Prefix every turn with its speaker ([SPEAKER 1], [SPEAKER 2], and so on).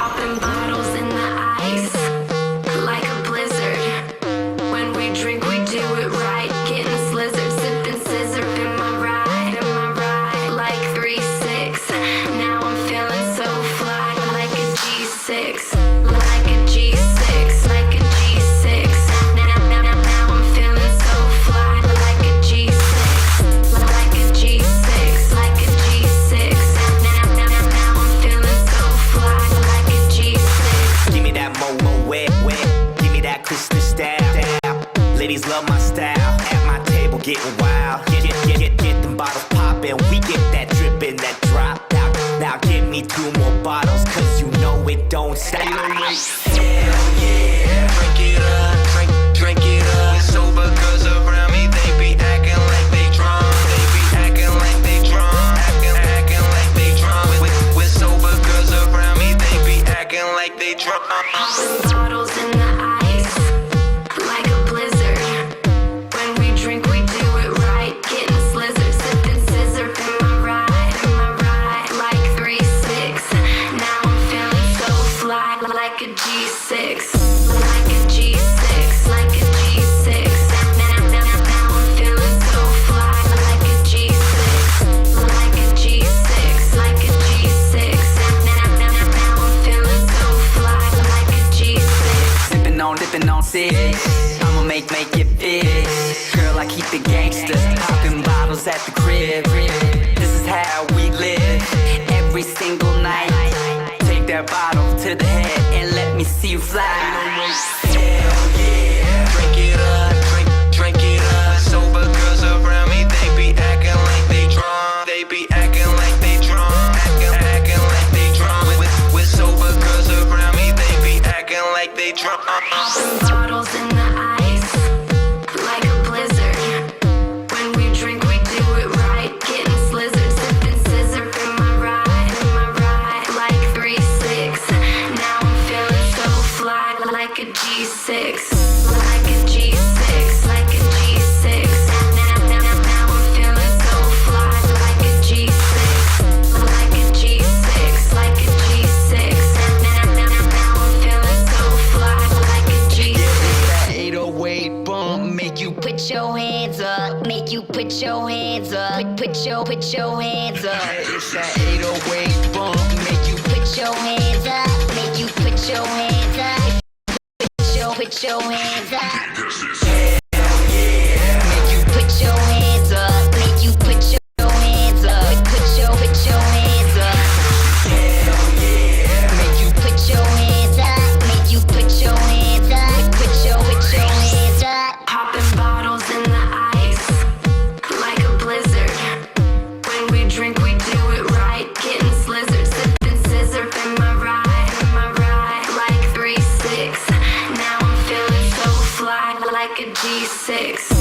[SPEAKER 1] Popping bottles in the ice, like a blizzard. When we drink, we do it right. Getting slizzard, sipping scissor in my ride, like 3-6. Now I'm feeling so fly, like a G6, like a G6, like a G6. Now I'm feeling so fly, like a G6, like a G6, like a G6. Now I'm feeling so fly, like a G6.
[SPEAKER 2] Give me that mo wet, give me that crystal style. Ladies love my style, at my table getting wild. Get them bottles poppin', we get that drippin', that drop out. Now give me 2 more bottles, cause you know it don't stop. Hell yeah, drink it up, drink it up. Sober girls around me, they be acting like they drunk. They be acting like they drunk, acting like they drunk. With sober girls around me, they be acting like they drunk.
[SPEAKER 1] Popping bottles in the ice, like a blizzard. When we drink, we do it right. Getting slizzard, sipping scissor in my ride, like 3-6. Now I'm feeling so fly, like a G6, like a G6, like a G6. Now I'm feeling so fly, like a G6, like a G6, like a G6. Now I'm feeling so fly, like a G6.
[SPEAKER 3] Sippin' on 6. I'ma make it big. Girl, I keep it gangsta. Popping bottles at the crib. This is how we live. Every single night. Take that bottle to the head and let me see you fly. Hell yeah. Drink it up, drink it up. Sober girls around me, they be acting like they drunk. They be acting like they drunk, acting like they drunk. With sober girls around me, they be acting like they drunk.
[SPEAKER 1] Popping bottles in the ice, like a blizzard. When we drink, we do it right. Getting slizzard, sipping scissor in my ride, like 3-6. Now I'm feeling so fly, like a G6, like a G6, like a G6. Now I'm feeling so fly, like a G6, like a G6, like a G6. Now I'm feeling so fly, like a G6.
[SPEAKER 3] That 808 bump make you
[SPEAKER 4] Put your hands up, make you put your hands up, put your hands up.
[SPEAKER 3] It's that 808 bump make you
[SPEAKER 4] Put your hands up, make you put your hands up, put your hands up.
[SPEAKER 3] make you
[SPEAKER 4] Put your hands up, make you put your hands up, put your hands up.
[SPEAKER 3] make you
[SPEAKER 4] Put your hands up, make you put your hands up, put your hands up.
[SPEAKER 1] Popping bottles in the ice, like a blizzard. When we drink, we do it right. Getting slizzard, sipping scissor in my ride, like 3-6. Now I'm feeling so fly, like a G6.